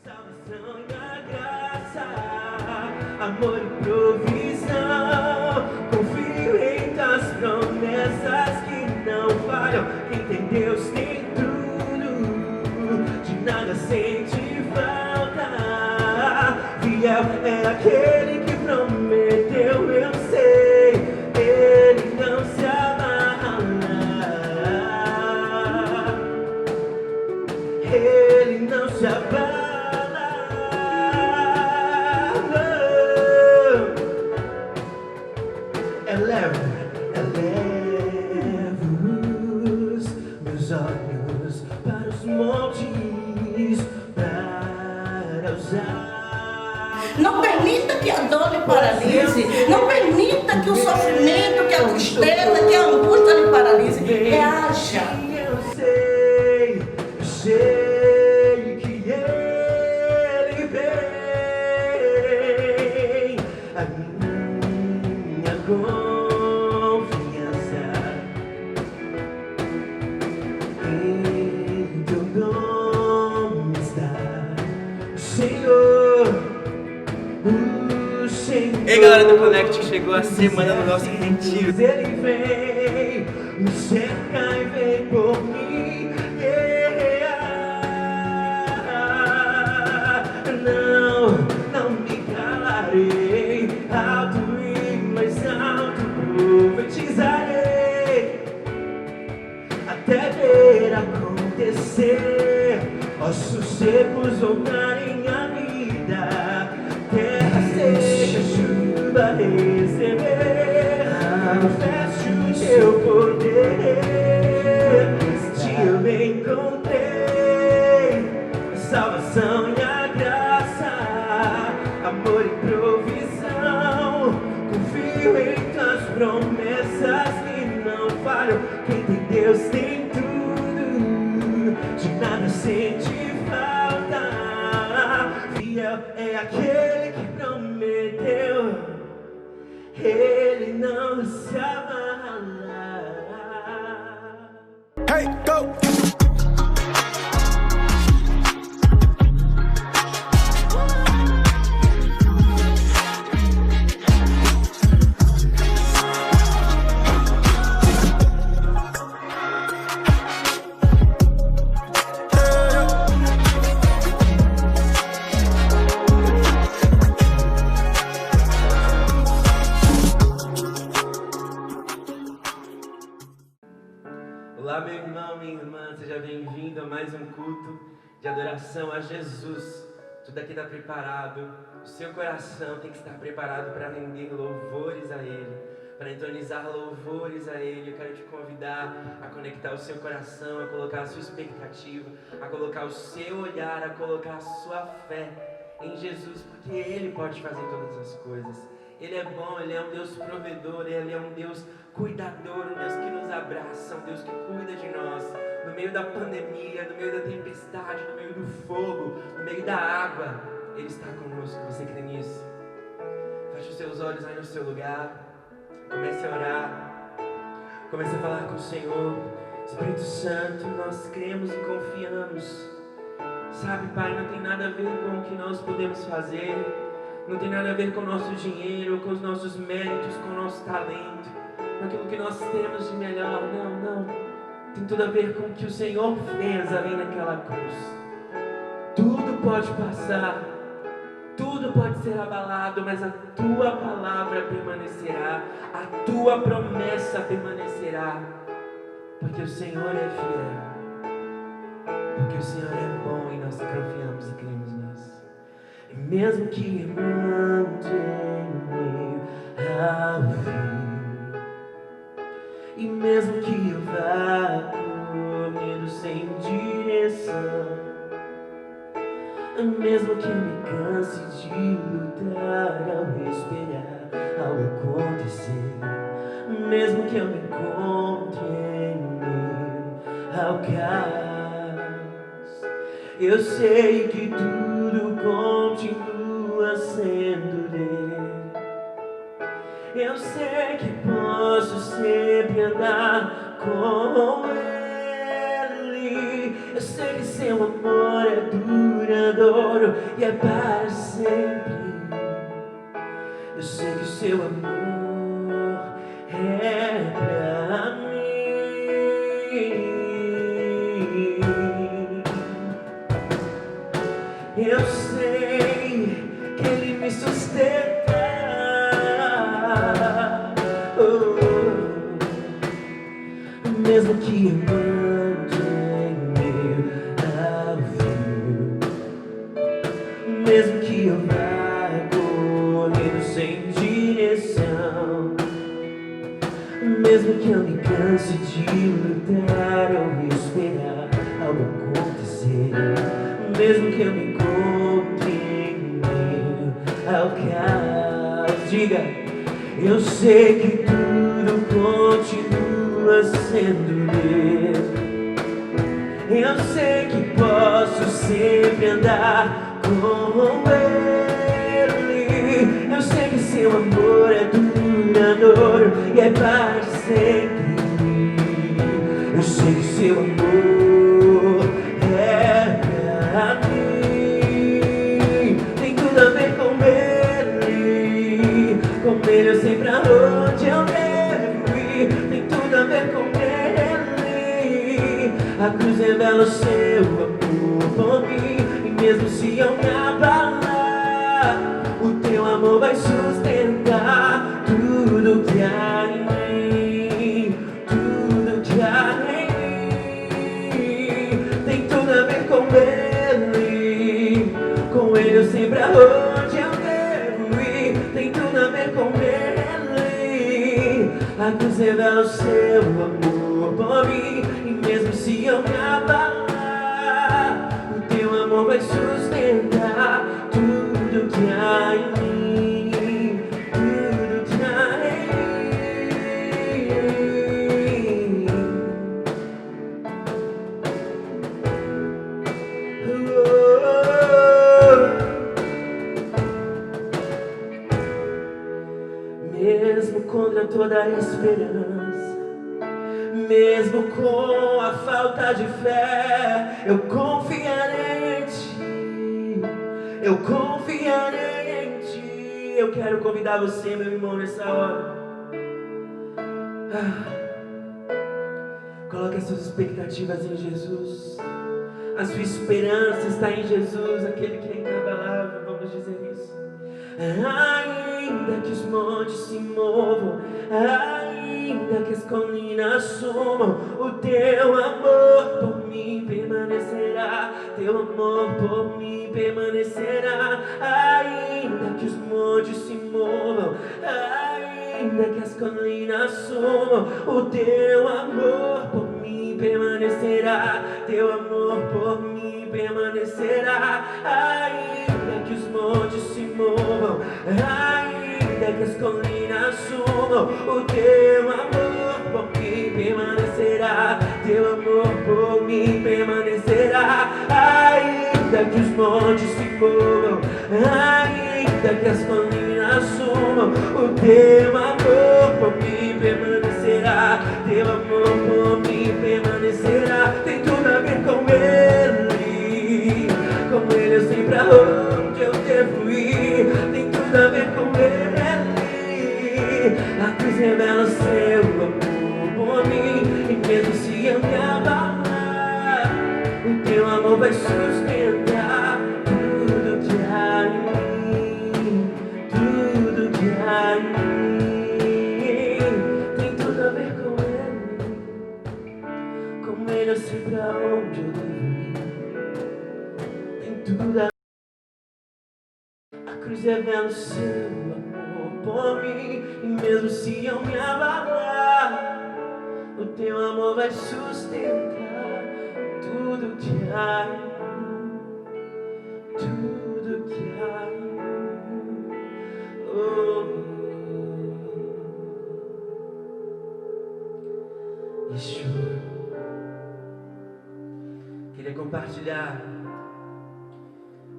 Salvação e a graça, amor e provisão. Confio em tuas promessas que não falham. Quem tem Deus tem tudo, de nada sente falta. Fiel é aquele que prometeu, eu sei, ele não se amarra, ele não se abala. Elevo os meus olhos para os montes, para usar. Não permita que a dor lhe paralise. Não permita que o sofrimento, que a tristeza, que a angústia lhe paralise. Reaja. Eu sei que ele vem. A minha confiança em teu nome está, Senhor. Ei galera do Connect, chegou a semana do nosso retiro. Ele vem, me cerca e vem por mim. Não me calarei, alto e mais alto profetizarei, até ver acontecer ossos secos voltarem à vida, terra seca, chuva receber, manifeste o teu poder. Se eu me encontrei salvação e a graça, amor e provisão. Confio em tuas promessas que não falham. Quem tem Deus tem tudo, de nada sente falta. Fiel é aquele que prometeu, ele não se amarra. Hey, go! Olá meu irmão, minha irmã, seja bem-vindo a mais um culto de adoração a Jesus. Tudo aqui está preparado, o seu coração tem que estar preparado para render louvores a Ele, para entronizar louvores a Ele. Eu quero te convidar a conectar o seu coração, a colocar a sua expectativa, a colocar o seu olhar, a colocar a sua fé em Jesus, porque Ele pode fazer todas as coisas. Ele é bom, Ele é um Deus provedor, Ele é um Deus cuidador, um Deus que nos abraça, um Deus que cuida de nós, no meio da pandemia, no meio da tempestade, no meio do fogo, no meio da água, Ele está conosco. Você crê nisso? Feche os seus olhos aí no seu lugar, comece a orar, comece a falar com o Senhor. Espírito Santo, nós cremos e confiamos. Sabe, Pai, não tem nada a ver com o que nós podemos fazer, não tem nada a ver com o nosso dinheiro, com os nossos méritos, com o nosso talento, com aquilo que nós temos de melhor. Não. Tem tudo a ver com o que o Senhor fez ali naquela cruz. Tudo pode passar, tudo pode ser abalado, mas a Tua palavra permanecerá, a Tua promessa permanecerá, porque o Senhor é fiel, porque o Senhor é bom e nós confiamos e cremos nisso. E mesmo que irmãos em meio ao fim, e mesmo que eu vá correndo sem direção, mesmo que eu me canse de lutar ao esperar algo acontecer, mesmo que eu me encontre em meio ao caos, eu sei que tudo continua sendo dele. Eu sei que posso sempre andar com Ele. Eu sei que seu amor é duro duradouro e é para sempre. Eu sei que o seu amor é pra mim. Eu sei que Ele me sustenta. Mesmo que eu ande em meu navio, mesmo que eu vá correndo sem direção, mesmo que eu me canse de lutar ou esperar algo acontecer, mesmo que eu me encontre em meio ao caos, diga, eu sei que tudo continua sendo Deus. Eu sei que posso sempre andar com Ele. Eu sei que seu amor é duradouro e é para sempre. Eu sei que seu amor é pra mim. Tem tudo a ver com Ele. Com Ele eu sei pra onde eu devo ir. Tem tudo a ver com Ele. A cruz revela o seu amor por mim. E mesmo se eu me abalar, o teu amor vai sustentar tudo que há em mim. Tudo que há em mim. Tem tudo a ver com Ele. Com Ele eu sei pra onde eu devo ir. Tem tudo a ver com Ele. A cruz revela o seu amor por mim. E mesmo se eu me abalar, o teu amor vai sustentar tudo que há em mim. Tudo que há em mim. Mesmo contra toda a esperança, mesmo com a falta de fé, eu confiarei em Ti. Eu confiarei em Ti. Eu quero convidar você, meu irmão, nessa hora. Coloque as suas expectativas em Jesus. A sua esperança está em Jesus, aquele que é inabalável. Vamos dizer isso. Ainda que os montes se movam, ainda que as colinas sumam, o teu amor por mim permanecerá. Teu amor por mim permanecerá. Ainda que os montes se movam, ainda que as colinas sumam, o teu amor por mim permanecerá. Teu amor por mim permanecerá. Ainda que os montes se movam, ainda que as colinas sumam, o teu amor por mim permanecerá. Teu amor por mim permanecerá. Ainda que os montes se movam, ainda que as colinas sumam, o teu amor por mim permanecerá. Teu amor por mim permanecerá. Tem tudo a ver com Ele. Com Ele eu sei pra onde eu devo ir. Tem tudo a ver com Ele. A cruz revela o seu amor por mim. E mesmo se eu me abalar, o teu amor vai sustentar tudo que há em mim. Tudo que há em mim. Tem tudo a ver com Ele. Com Ele eu sei pra onde eu devo ir. Tem tudo a ver. A cruz revela o seu amor por mim. E mesmo se eu me abalar, o teu amor vai sustentar tudo que há em mim. Tudo que há em mim. Yeshua. Queria compartilhar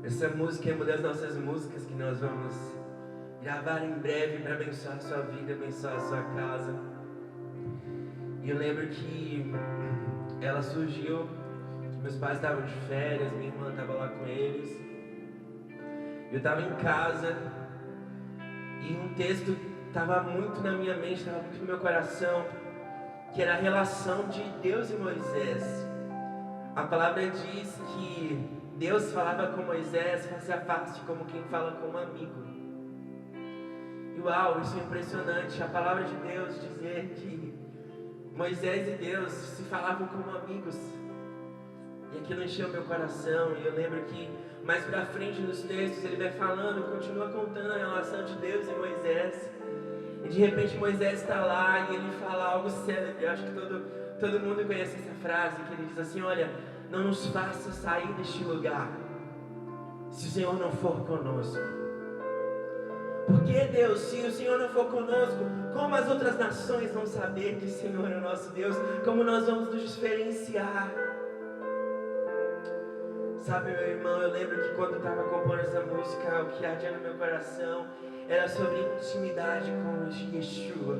essa música, é uma das nossas músicas que nós vamos gravar em breve para abençoar a sua vida, abençoar a sua casa. E eu lembro que ela surgiu Meus pais estavam de férias, minha irmã estava lá com eles. Eu estava em casa e um texto estava muito na minha mente, estava muito no meu coração, que era a relação de Deus e Moisés. A palavra diz que Deus falava com Moisés face a face, como quem fala com um amigo. E uau, isso é impressionante. A palavra de Deus dizer que Moisés e Deus se falavam como amigos. E aquilo encheu meu coração. E eu lembro que mais pra frente nos textos ele vai falando, continua contando a relação de Deus e Moisés. E de repente Moisés está lá e ele fala algo célebre. Eu acho que todo mundo conhece essa frase, que ele diz assim: olha, não nos faça sair deste lugar se o Senhor não for conosco. Porque Deus, se o Senhor não for conosco, como as outras nações vão saber que o Senhor é o nosso Deus? Como nós vamos nos diferenciar? Sabe, meu irmão, eu lembro que quando eu estava compondo essa música, o que ardia no meu coração era sobre intimidade com Yeshua.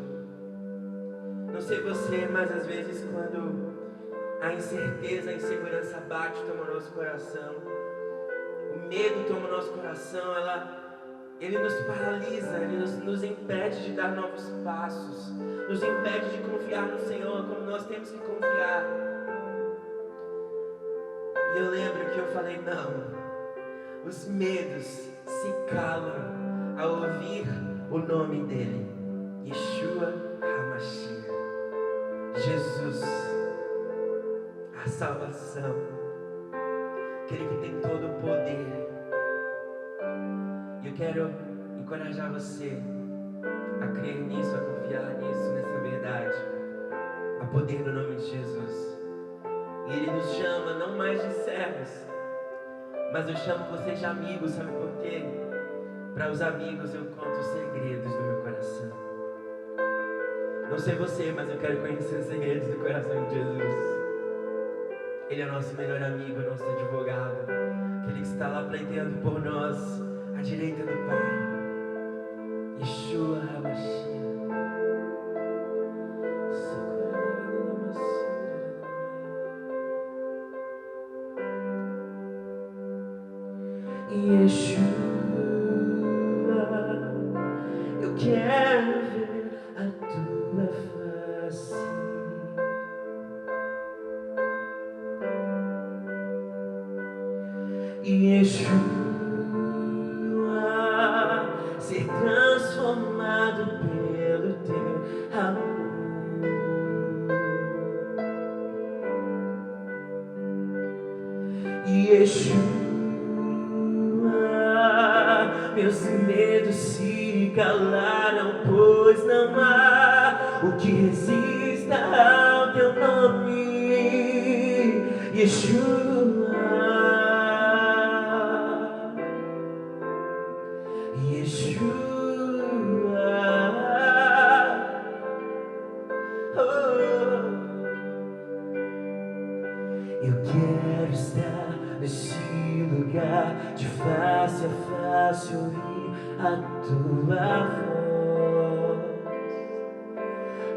Não sei você, mas às vezes quando a incerteza, a insegurança bate, toma o nosso coração, o medo toma o nosso coração, ele nos paralisa, ele nos impede de dar novos passos, nos impede de confiar no Senhor como nós temos que confiar. E eu lembro que eu falei: não, os medos se calam ao ouvir o nome dele, Yeshua HaMashiach, Jesus, a salvação, aquele que tem todo o poder. E eu quero encorajar você a crer nisso, a confiar nisso, nessa verdade, a poder no nome de Jesus. E Ele nos chama não mais de servos, mas eu chamo você de amigos. Sabe por quê? Para os amigos eu conto os segredos do meu coração. Não sei você, mas eu quero conhecer os segredos do coração de Jesus. Ele é nosso melhor amigo, nosso advogado, aquele que está lá pleiteando por nós, à direita do Pai. Yeshua HaMashiach. Yeshua, eu quero ver a tua face. Yeshua, ser transformado pelo teu amor. Yeshua, meus medos se calaram, pois não há o que resista ao teu nome, Yeshua. Yeshua, oh, eu quero estar nesse lugar, de face a face ouvir a tua voz,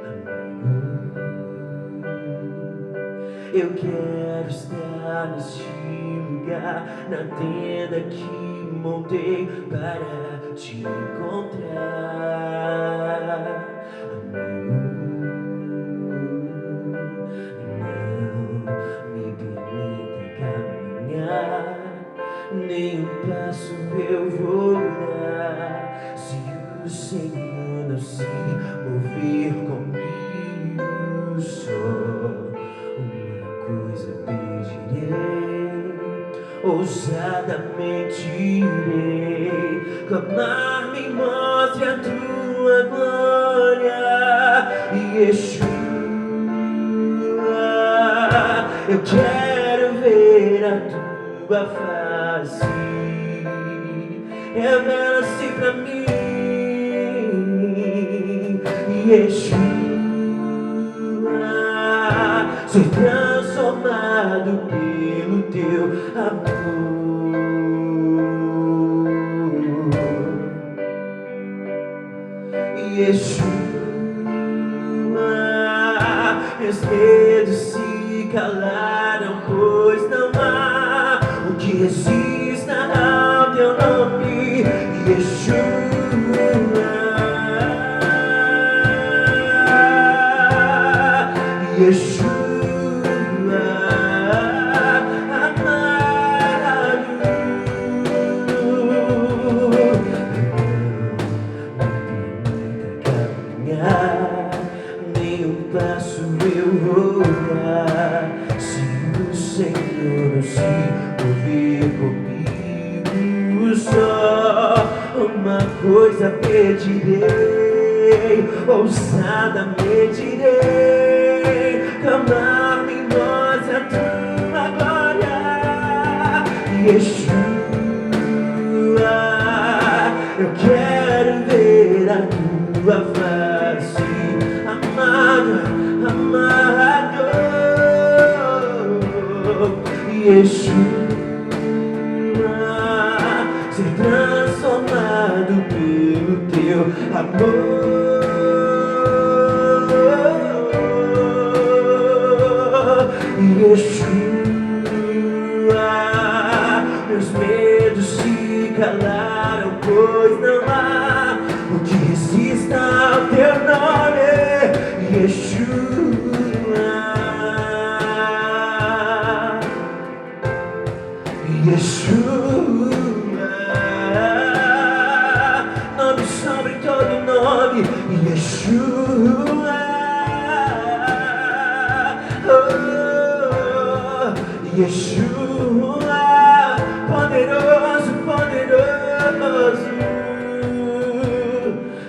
amigo. Eu quero estar neste lugar, na tenda que montei para te encontrar, amigo. Não me permita caminhar, nem um passo eu vou dar, se o Senhor não se mover comigo. Só uma coisa pedirei, ousadamente irei clamar, me mostre a tua glória, Yeshua. Eu quero ver a tua face, revela-se pra mim, Yeshua, ser transformado pelo teu amor. Yeshua, meus medos se calaram, pois não uma coisa pedirei, ousadamente irei clamar em voz a tua glória, Yeshua. Eu quero ver a tua face, amado, amado, Yeshua, ser transformado pelo teu amor, Yeshua. Meus medos se calaram, pois não há o que resista ao teu nome, Yeshua. Yeshua, nome sobre todo nome, Yeshua. Oh, Yeshua, poderoso, poderoso,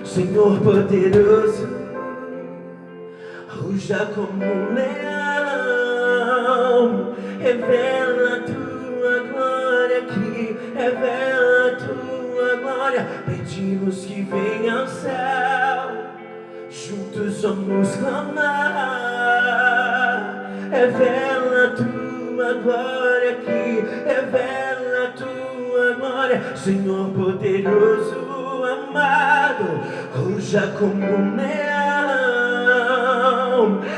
Senhor poderoso, ruja como um leão, revela a tua glória aqui, revela a tua glória. Pedimos que venha ao céu, juntos vamos clamar, revela a tua glória aqui, revela a tua glória, Senhor poderoso, amado, ruja como um leão,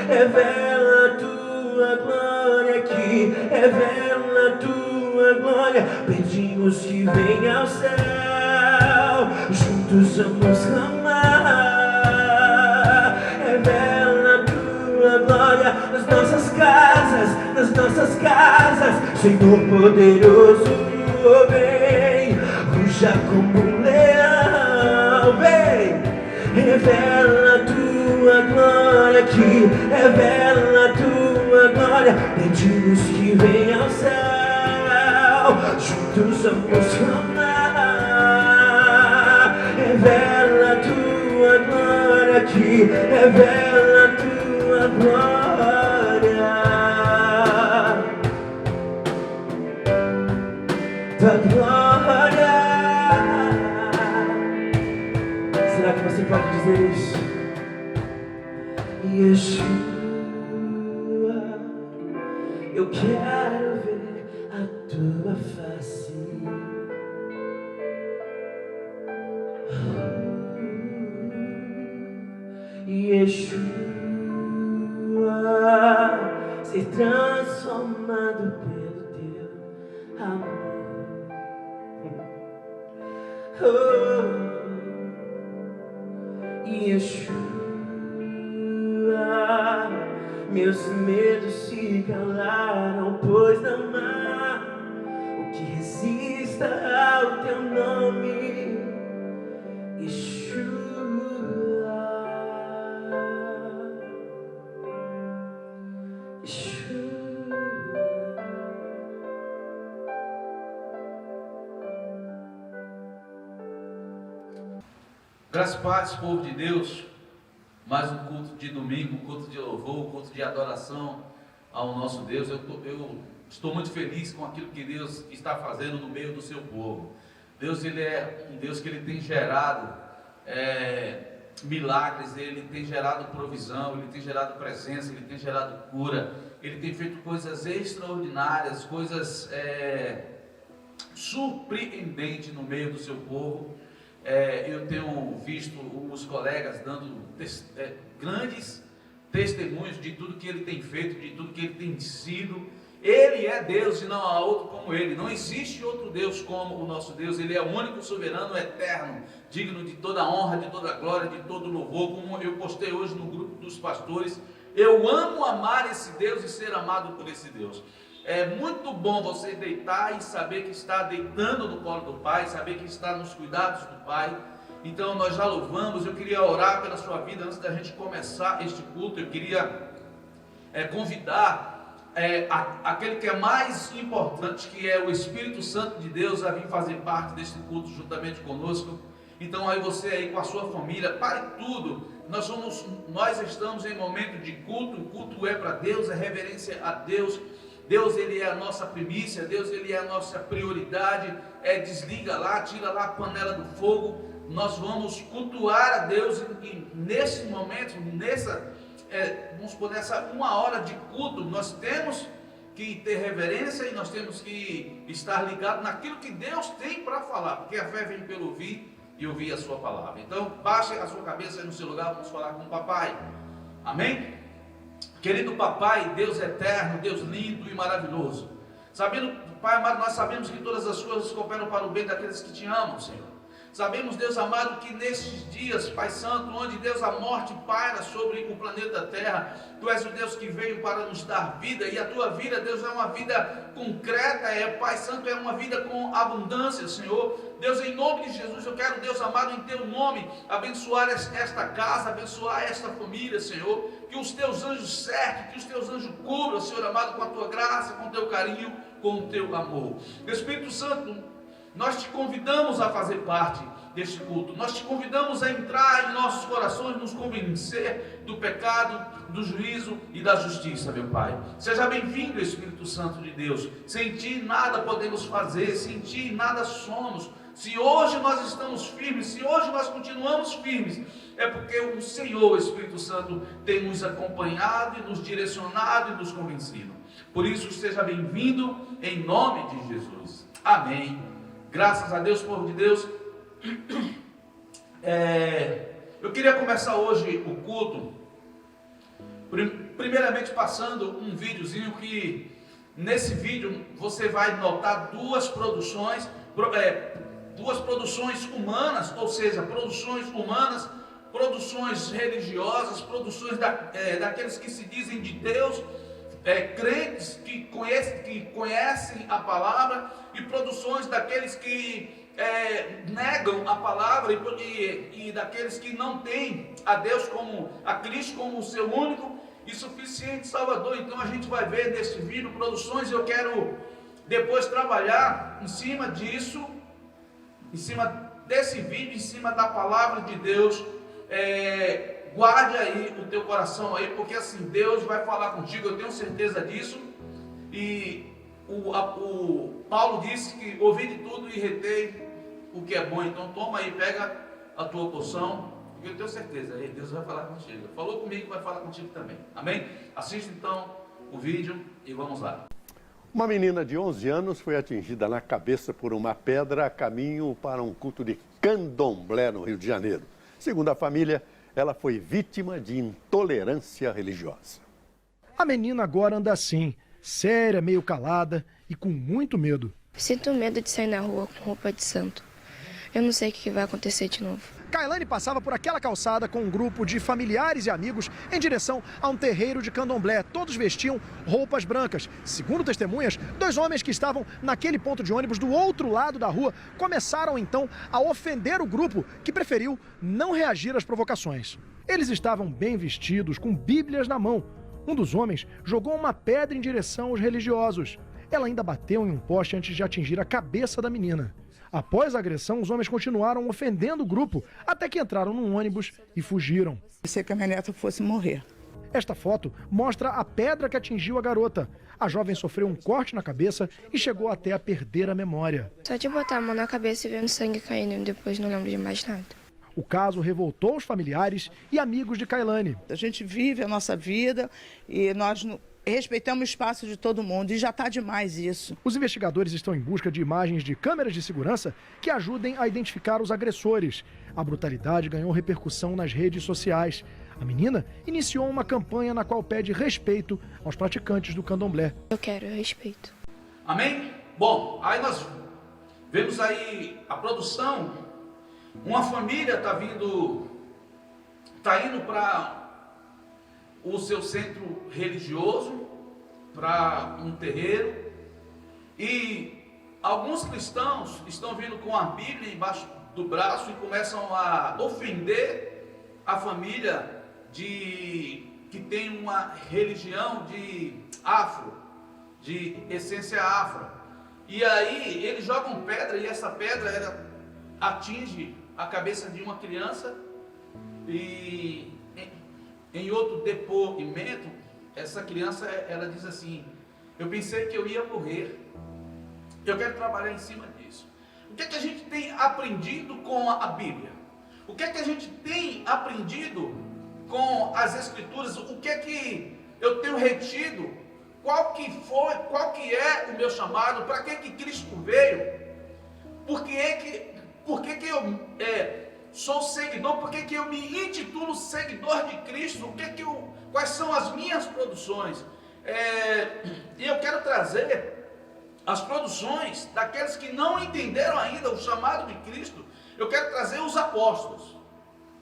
revela a tua glória aqui, revela a tua glória. Pedimos que venha ao céu, juntos vamos clamar, revela a tua glória nas nossas casas, Senhor poderoso, vem, ruja como um leão, vem, revela a tua glória aqui, revela a tua glória. Pedimos que venha ao céu, juntos vamos clamar, revela a tua glória aqui, revela a tua glória, tua glória. Será que você pode dizer isso? Yeshua, eu quero ver a tua face, Yeshua, ser transformado pelo teu amor. Oh, Yeshua, meus medos se calaram, pois não há o que resista ao teu nome, Yeshua. Graças a paz, povo de Deus, mais um culto de domingo, um culto de louvor, um culto de adoração ao nosso Deus. Eu estou muito feliz com aquilo que Deus está fazendo no meio do seu povo. Deus, Ele é um Deus que Ele tem gerado milagres, Ele tem gerado provisão, Ele tem gerado presença, Ele tem gerado cura, Ele tem feito coisas extraordinárias, coisas surpreendentes no meio do seu povo. Eu tenho visto os colegas dando grandes testemunhos de tudo que Ele tem feito, de tudo que Ele tem sido. Ele é Deus e não há outro como Ele. Não existe outro Deus como o nosso Deus. Ele é o único, soberano, eterno, digno de toda honra, de toda glória, de todo louvor. Como eu postei hoje no grupo dos pastores, eu amo amar esse Deus e ser amado por esse Deus. É muito bom você deitar e saber que está deitando no colo do Pai, saber que está nos cuidados do Pai. Então nós já louvamos. Eu queria orar pela sua vida antes da gente começar este culto. Eu queria convidar aquele que é mais importante, que é o Espírito Santo de Deus, a vir fazer parte deste culto juntamente conosco. Então aí você aí com a sua família, pare tudo. Nós estamos em momento de culto. O culto é para Deus, é reverência a Deus. Deus, Ele é a nossa primícia, Deus, Ele é a nossa prioridade. Desliga lá, tira lá a panela do fogo. Nós vamos cultuar a Deus e nesse momento, vamos supor, nessa 1 hora de culto, nós temos que ter reverência e nós temos que estar ligados naquilo que Deus tem para falar, porque a fé vem pelo ouvir e ouvir a sua palavra. Então, baixe a sua cabeça aí no seu lugar, vamos falar com o papai. Amém? Querido papai, Deus eterno, Deus lindo e maravilhoso. Sabendo, Pai amado, nós sabemos que todas as coisas cooperam para o bem daqueles que te amam, Senhor. Sabemos, Deus amado, que nesses dias, Pai Santo, onde Deus a morte paira sobre o planeta Terra, Tu és o Deus que veio para nos dar vida, e a Tua vida, Deus, é uma vida concreta, Pai Santo, é uma vida com abundância, Senhor. Deus, em nome de Jesus, eu quero, Deus amado, em Teu nome, abençoar esta casa, abençoar esta família, Senhor, que os Teus anjos cerquem, que os Teus anjos cubram, Senhor amado, com a Tua graça, com o Teu carinho, com o Teu amor. Espírito Santo, nós te convidamos a fazer parte deste culto. Nós te convidamos a entrar em nossos corações, nos convencer do pecado, do juízo e da justiça, meu Pai. Seja bem-vindo, Espírito Santo de Deus. Sem Ti nada podemos fazer, sem Ti nada somos. Se hoje nós estamos firmes, se hoje nós continuamos firmes, é porque o Senhor, Espírito Santo, tem nos acompanhado e nos direcionado e nos convencido. Por isso, seja bem-vindo em nome de Jesus. Amém. Graças a Deus, povo de Deus. Eu queria começar hoje o culto, primeiramente passando um videozinho que, nesse vídeo, você vai notar duas produções humanas, ou seja, produções humanas, produções religiosas, produções daqueles que se dizem de Deus, crentes que conhecem a palavra, e produções daqueles que negam a palavra e daqueles que não têm a Deus a Cristo como o seu único e suficiente Salvador. Então a gente vai ver nesse vídeo produções. Eu quero depois trabalhar em cima disso, em cima desse vídeo, em cima da palavra de Deus. Guarde aí o teu coração aí, porque assim Deus vai falar contigo, eu tenho certeza disso. E o Paulo disse que ouvi de tudo e retei o que é bom. Então toma aí, pega a tua porção, porque eu tenho certeza, aí Deus vai falar contigo. Falou comigo, vai falar contigo também. Amém? Assista então o vídeo e vamos lá. Uma menina de 11 anos foi atingida na cabeça por uma pedra a caminho para um culto de candomblé no Rio de Janeiro. Segundo a família, ela foi vítima de intolerância religiosa. A menina agora anda assim, séria, meio calada e com muito medo. Sinto medo de sair na rua com roupa de santo. Eu não sei o que vai acontecer de novo. Kailane passava por aquela calçada com um grupo de familiares e amigos em direção a um terreiro de candomblé. Todos vestiam roupas brancas. Segundo testemunhas, 2 homens que estavam naquele ponto de ônibus do outro lado da rua começaram então a ofender o grupo, que preferiu não reagir às provocações. Eles estavam bem vestidos, com bíblias na mão. Um dos homens jogou uma pedra em direção aos religiosos. Ela ainda bateu em um poste antes de atingir a cabeça da menina. Após a agressão, os homens continuaram ofendendo o grupo, até que entraram num ônibus e fugiram. Pensei que a minha neta fosse morrer. Esta foto mostra a pedra que atingiu a garota. A jovem sofreu um corte na cabeça e chegou até a perder a memória. Só de botar a mão na cabeça e vendo sangue caindo, e depois não lembro de mais nada. O caso revoltou os familiares e amigos de Kailane. A gente vive a nossa vida e nós respeitamos o espaço de todo mundo e já está demais isso. Os investigadores estão em busca de imagens de câmeras de segurança que ajudem a identificar os agressores. A brutalidade ganhou repercussão nas redes sociais. A menina iniciou uma campanha na qual pede respeito aos praticantes do candomblé. Eu quero respeito. Amém? Bom, aí nós vemos aí a produção. Uma família está indo para o seu centro religioso, para um terreiro, e alguns cristãos estão vindo com a Bíblia embaixo do braço e começam a ofender a família que tem uma religião de essência afro. E aí eles jogam pedra e essa pedra atinge a cabeça de uma criança e em outro depoimento, essa criança, ela diz assim: eu pensei que eu ia morrer. Eu quero trabalhar em cima disso. O que é que a gente tem aprendido com a Bíblia? O que é que a gente tem aprendido com as Escrituras? O que é que eu tenho retido? Qual que é o meu chamado? Para que Cristo veio? Por que eu sou seguidor? Por que eu me intitulo seguidor de Cristo? Quais são as minhas produções? E eu quero trazer as produções daqueles que não entenderam ainda o chamado de Cristo. Eu quero trazer os apóstolos,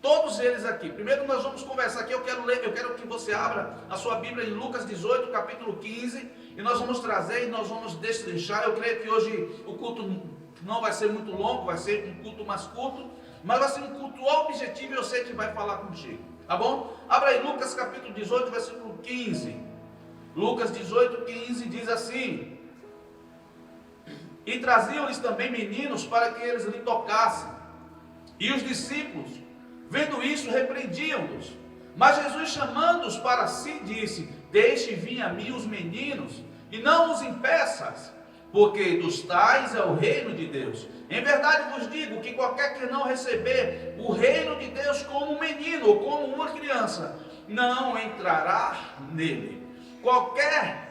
todos eles aqui. Primeiro nós vamos conversar aqui, eu quero que você abra a sua Bíblia em Lucas 18, capítulo 15, e nós vamos trazer e nós vamos destrinchar. Eu creio que hoje o culto não vai ser muito longo, vai ser um culto mais curto, mas vai ser um culto objetivo e eu sei que vai falar contigo, tá bom? Abra aí Lucas capítulo 18, versículo 15. Lucas 18, 15 diz assim: e traziam-lhes também meninos para que eles lhe tocassem. E os discípulos, vendo isso, repreendiam-nos. Mas Jesus, chamando-os para si, disse: deixe vir a mim os meninos, e não os impeças, porque dos tais é o reino de Deus. Em verdade vos digo que qualquer que não receber o reino de Deus como um menino ou como uma criança, não entrará nele. Qualquer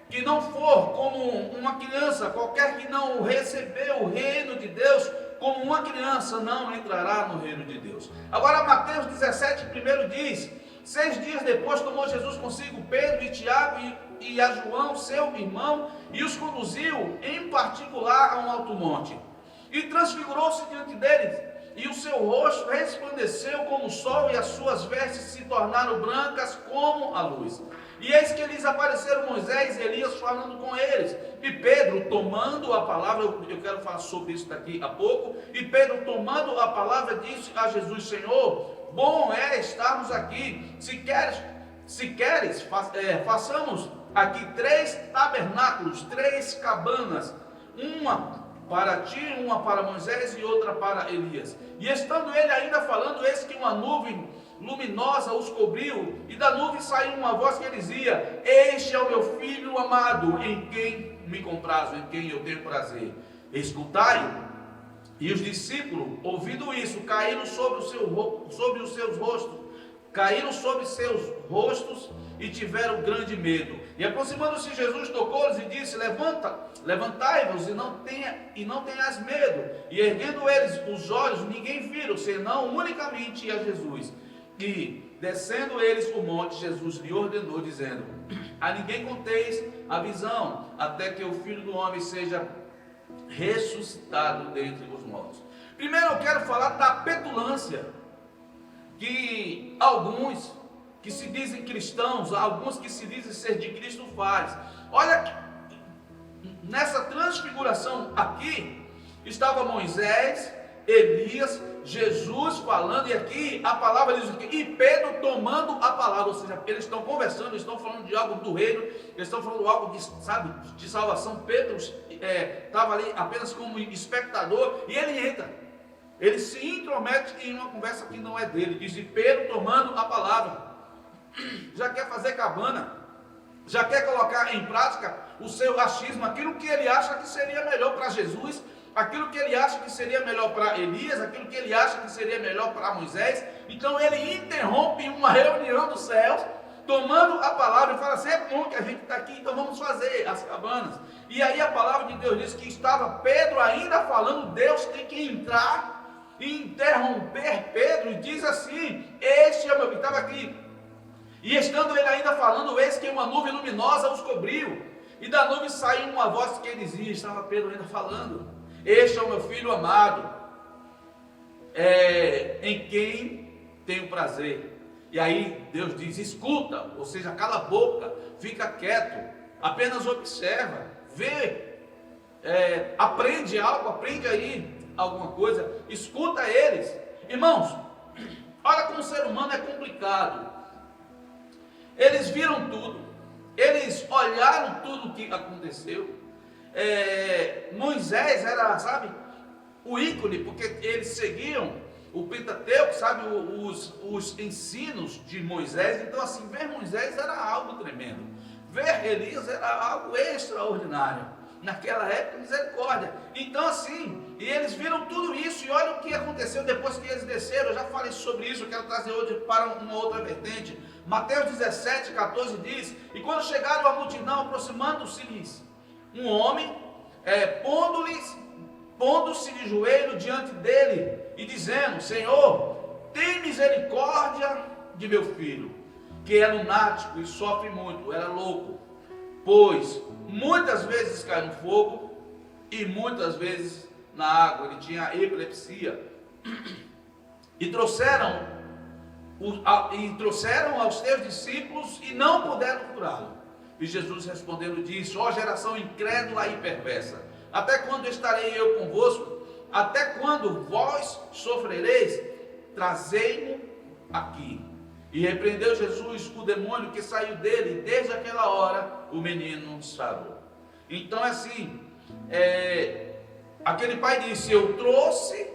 que não for como uma criança, qualquer que não receber o reino de Deus como uma criança, não entrará no reino de Deus. Agora Mateus 17, primeiro diz: 6 dias depois tomou Jesus consigo Pedro e Tiago e a João, seu irmão, e os conduziu em particular a um alto monte. E transfigurou-se diante deles, e o seu rosto resplandeceu como o sol, e as suas vestes se tornaram brancas como a luz. E eis que lhes apareceram Moisés e Elias falando com eles. E Pedro, tomando a palavra, eu quero falar sobre isso daqui a pouco. E Pedro, tomando a palavra, disse a Jesus: Senhor, bom é estarmos aqui. Se queres, façamos aqui 3 tabernáculos, 3 cabanas, uma para ti, uma para Moisés e outra para Elias. E estando ele ainda falando, eis que uma nuvem luminosa os cobriu, e da nuvem saiu uma voz que dizia: este é o meu filho amado, em quem me comprazo, em quem eu tenho prazer, escutai-o. E os discípulos, ouvindo isso, caíram sobre os seus rostos e tiveram grande medo. E aproximando-se Jesus, tocou-lhes e disse: levantai-vos e não tenhas medo. E erguendo eles os olhos, ninguém viram, senão unicamente a Jesus. E descendo eles o monte, Jesus lhe ordenou, dizendo: a ninguém conteis a visão, até que o Filho do Homem seja ressuscitado dentre os mortos. Primeiro eu quero falar da petulância que alguns que se dizem cristãos, alguns que se dizem ser de Cristo faz. Olha, nessa transfiguração aqui estava Moisés, Elias, Jesus falando, e aqui a palavra diz o quê? E Pedro tomando a palavra, ou seja, eles estão conversando, eles estão falando de algo do reino, eles estão falando algo de salvação. Pedro estava ali apenas como espectador, e ele entra, ele se intromete em uma conversa que não é dele. Diz: e Pedro tomando a palavra, já quer fazer cabana, já quer colocar em prática o seu achismo, aquilo que ele acha que seria melhor para Jesus, aquilo que ele acha que seria melhor para Elias, aquilo que ele acha que seria melhor para Moisés. Então ele interrompe uma reunião dos céus, tomando a palavra, e fala assim: é bom que a gente está aqui, então vamos fazer as cabanas. E aí a palavra de Deus diz que estava Pedro ainda falando, Deus tem que entrar e interromper Pedro, e diz assim: este é o meu, estava aqui, e estando ele ainda falando, eis que uma nuvem luminosa os cobriu, e da nuvem saiu uma voz que dizia, estava Pedro ainda falando: este é o meu filho amado, em quem tenho prazer. E aí Deus diz: escuta, ou seja, cala a boca, fica quieto, apenas observa, vê, aprende algo, aprende aí alguma coisa, escuta eles. Irmãos, olha como o ser humano é complicado. Eles viram tudo, eles olharam tudo o que aconteceu. Moisés era, sabe, o ícone, porque eles seguiam o Pentateuco, sabe, os ensinos de Moisés. Então assim, ver Moisés era algo tremendo, ver Elias era algo extraordinário. Naquela época, misericórdia. Então assim, e eles viram tudo isso, e olha o que aconteceu depois que eles desceram. Eu já falei sobre isso, eu quero trazer hoje para uma outra vertente. Mateus 17, 14 diz: e quando chegaram a multidão, aproximando-se-lhes um homem, pondo-se de joelho diante dele, e dizendo: Senhor, tem misericórdia de meu filho, que é lunático e sofre muito, era louco, pois muitas vezes cai no fogo e muitas vezes na água. Ele tinha epilepsia. E trouxeram aos teus discípulos e não puderam curá-lo. E Jesus respondendo disse: ó geração incrédula e perversa, até quando estarei eu convosco? Até quando vós sofrereis? Trazei-mo aqui. E repreendeu Jesus o demônio que saiu dele, e desde aquela hora o menino sarou. Então assim, aquele pai disse: eu trouxe,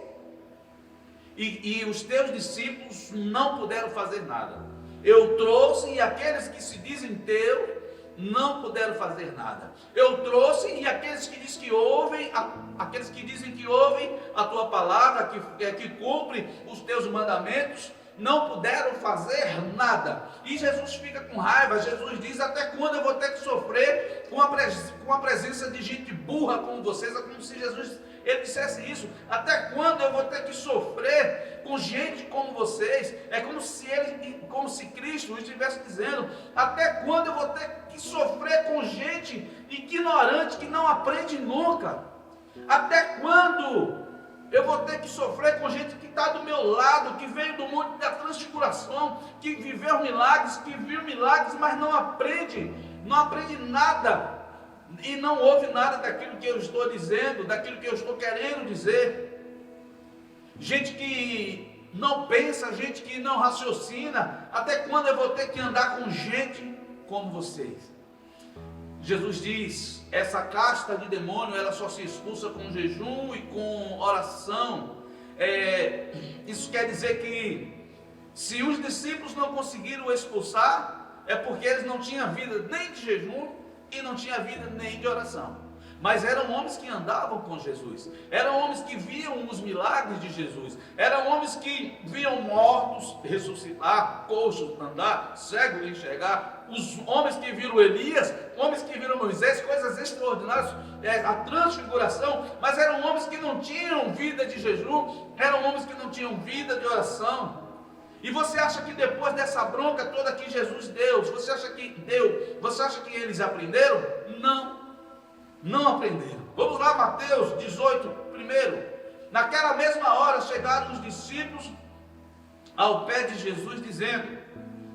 e os teus discípulos não puderam fazer nada. Eu trouxe, e aqueles que se dizem teu não puderam fazer nada. Eu trouxe, e aqueles que dizem que ouvem, a tua palavra, que cumprem os teus mandamentos, não puderam fazer nada. E Jesus fica com raiva. Jesus diz: até quando eu vou ter que sofrer com a presença de gente burra como vocês? É como se Jesus ele dissesse isso: até quando eu vou ter que sofrer com gente como vocês? É como se Cristo estivesse dizendo: até quando eu vou ter que sofrer com gente ignorante que não aprende nunca? Até quando eu vou ter que sofrer com gente que está do meu lado, que veio do mundo da transfiguração, que viveu milagres, que viu milagres, mas não aprende nada, e não ouve nada daquilo que eu estou dizendo, daquilo que eu estou querendo dizer? Gente que não pensa, gente que não raciocina. Até quando eu vou ter que andar com gente como vocês? Jesus diz: essa casta de demônio, ela só se expulsa com jejum e com oração. Isso quer dizer que se os discípulos não conseguiram expulsar, é porque eles não tinham vida nem de jejum e não tinham vida nem de oração. Mas eram homens que andavam com Jesus, eram homens que viam os milagres de Jesus, eram homens que viam mortos ressuscitar, coxos andar, cegos enxergar, os homens que viram Elias, homens que viram Moisés, coisas extraordinárias, a transfiguração. Mas eram homens que não tinham vida de jejum, eram homens que não tinham vida de oração. E você acha que depois dessa bronca toda que Jesus deu, você acha que eles aprenderam? Não aprenderam. Vamos lá, Mateus 18, primeiro. Naquela mesma hora chegaram os discípulos ao pé de Jesus, dizendo: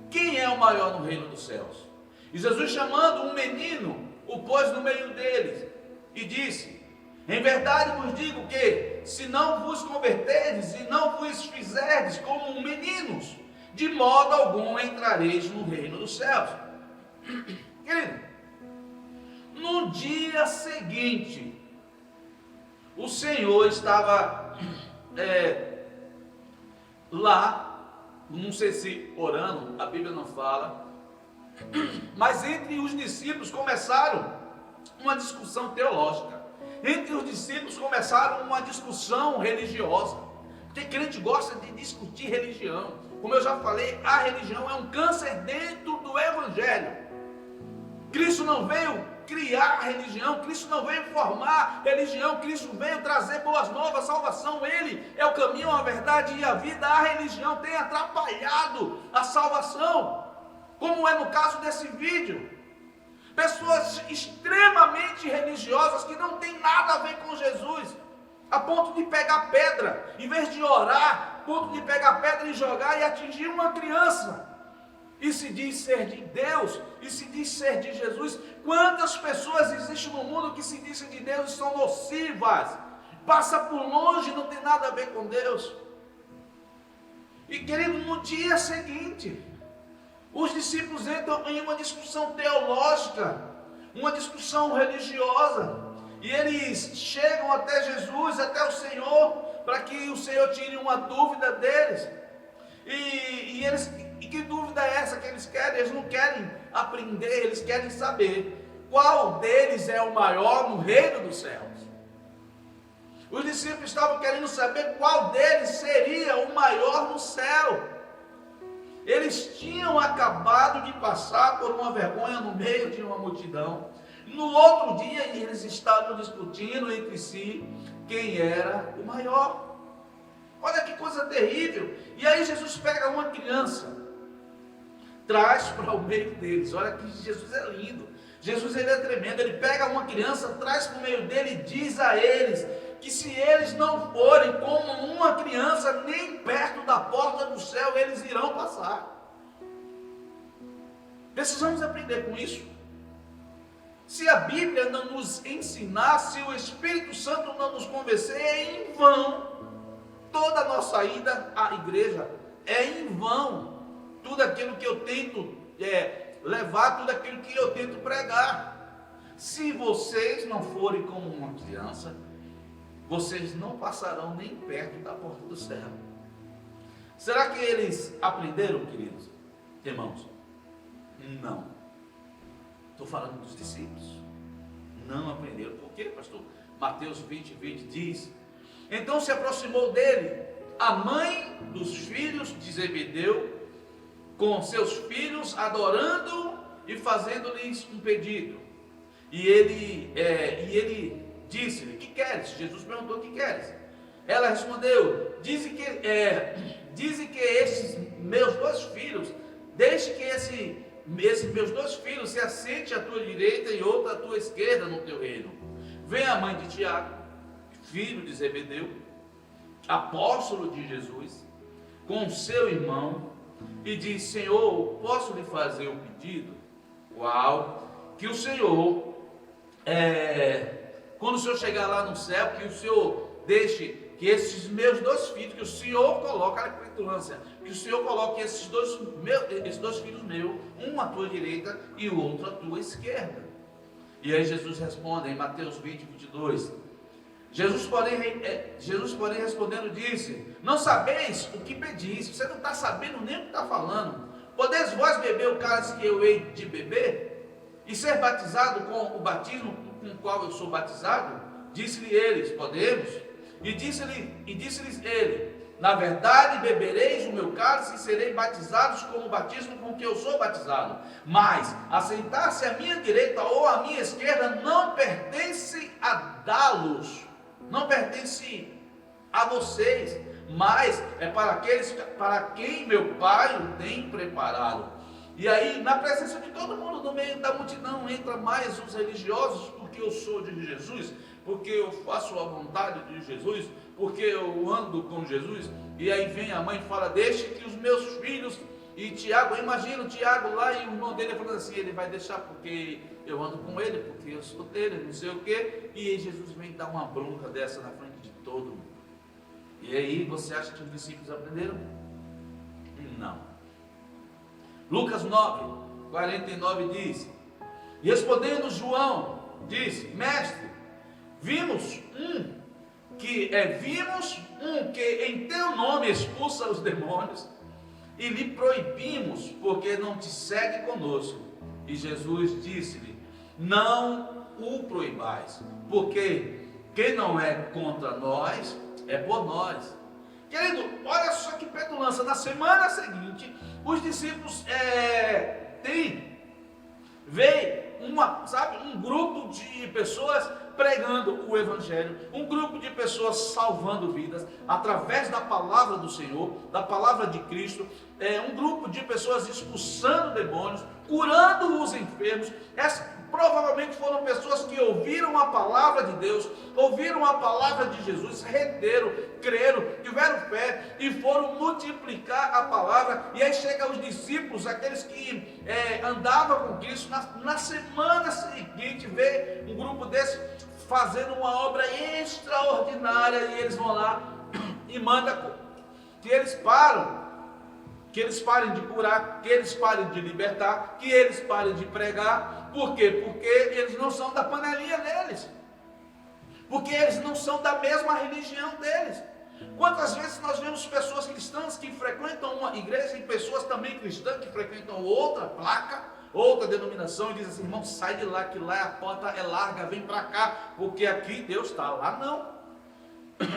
quem é o maior no reino dos céus? E Jesus, chamando um menino, o pôs no meio deles e disse: em verdade vos digo que, se não vos converterdes e não vos fizerdes como meninos, de modo algum entrareis no reino dos céus. Querido, no dia seguinte, o Senhor estava lá, não sei se orando, a Bíblia não fala, mas entre os discípulos começaram uma discussão teológica. Entre os discípulos começaram uma discussão religiosa. Porque crente gosta de discutir religião. Como eu já falei, a religião é um câncer dentro do Evangelho. Cristo não veio criar religião, Cristo não veio formar religião, Cristo veio trazer boas novas, salvação. Ele é o caminho, a verdade e a vida. A religião tem atrapalhado a salvação, como é no caso desse vídeo. Pessoas extremamente religiosas que não tem nada a ver com Jesus, a ponto de pegar pedra, em vez de orar, a ponto de pegar pedra e jogar e atingir uma criança. E se diz ser de Deus, e se diz ser de Jesus. Quantas pessoas existem no mundo que se dizem de Deus e são nocivas? Passa por longe, não tem nada a ver com Deus. E querido, no dia seguinte, os discípulos entram em uma discussão teológica, uma discussão religiosa, e eles chegam até Jesus, até o Senhor, para que o Senhor tire uma dúvida deles. E que dúvida é essa que eles querem? Eles não querem aprender, eles querem saber qual deles é o maior no reino dos céus. Os discípulos estavam querendo saber qual deles seria o maior no céu. Eles tinham acabado de passar por uma vergonha no meio de uma multidão. No outro dia eles estavam discutindo entre si quem era o maior. Olha que coisa terrível. E aí Jesus pega uma criança, traz para o meio deles. Olha que Jesus é lindo. Jesus, ele é tremendo. Ele pega uma criança, traz para o meio dele e diz a eles que se eles não forem como uma criança, nem perto da porta do céu eles irão passar. Precisamos aprender com isso. Se a Bíblia não nos ensinar, se o Espírito Santo não nos convencer, é em vão toda a nossa ida à igreja. É em vão tudo aquilo que eu tento levar, tudo aquilo que eu tento pregar. Se vocês não forem como uma criança, vocês não passarão nem perto da porta do céu. Será que eles aprenderam, queridos irmãos? Não. Estou falando dos discípulos. Não aprenderam. Por quê, pastor? Mateus 20 diz: então se aproximou dele a mãe dos filhos de Zebedeu, com seus filhos, adorando e fazendo-lhes um pedido. E ele disse-lhe: que queres? Jesus perguntou: que queres? Ela respondeu: dize que estes meus dois filhos, deixe que esses meus dois filhos se assente à tua direita e outro à tua esquerda no teu reino. Vem a mãe de Tiago, filho de Zebedeu, apóstolo de Jesus, com seu irmão, e diz: Senhor, posso lhe fazer um pedido? Qual? Que o Senhor, quando o Senhor chegar lá no céu, que o Senhor deixe que esses meus dois filhos, que o Senhor coloca a petulância, que o Senhor coloque esses dois filhos meus, um à tua direita e o outro à tua esquerda. E aí Jesus responde em Mateus 22. Jesus, porém, respondendo, disse: não sabeis o que pedis. Você não está sabendo nem o que está falando. Podeis vós beber o cálice que eu hei de beber? E ser batizado com o batismo com o qual eu sou batizado? Disse-lhe eles: podemos. E disse-lhes ele: na verdade bebereis o meu cálice e sereis batizados com o batismo com que eu sou batizado. Mas assentar-se à minha direita ou à minha esquerda não pertence a dá-los, não pertence a vocês, mas é para quem meu Pai o tem preparado. E aí, na presença de todo mundo, no meio da multidão, entra mais os religiosos, porque eu sou de Jesus, porque eu faço a vontade de Jesus, porque eu ando com Jesus. E aí vem a mãe e fala: deixe que os meus filhos, e Tiago, imagina o Tiago lá e o irmão dele falando assim: ele vai deixar porque eu ando com ele, porque eu sou dele, não sei o quê. E aí Jesus vem dar uma bronca dessa na frente de todo mundo. E aí, você acha que os discípulos aprenderam? Não. Lucas 9:49 diz: e respondendo João, disse: mestre, vimos um que em teu nome expulsa os demônios, e lhe proibimos, porque não te segue conosco. E Jesus disse-lhe: não o proibais, porque quem não é contra nós é por nós. Querido, olha só que petulância. Na semana seguinte, os discípulos veio um grupo de pessoas pregando o Evangelho, um grupo de pessoas salvando vidas através da palavra do Senhor, da palavra de Cristo, um grupo de pessoas expulsando demônios, curando os enfermos. Provavelmente foram pessoas que ouviram a palavra de Deus, ouviram a palavra de Jesus, renderam, creram, tiveram fé e foram multiplicar a palavra. E aí chega os discípulos, aqueles que andavam com Cristo, na semana seguinte vê um grupo desse fazendo uma obra extraordinária, e eles vão lá e mandam que eles parem de curar, que eles parem de libertar, que eles parem de pregar. Por quê? Porque eles não são da panelinha deles, porque eles não são da mesma religião deles, Quantas vezes nós vemos pessoas cristãs que frequentam uma igreja e pessoas também cristãs que frequentam outra placa, outra denominação e dizem assim, irmão, sai de lá, que lá a porta é larga, vem para cá, porque aqui Deus está, lá não.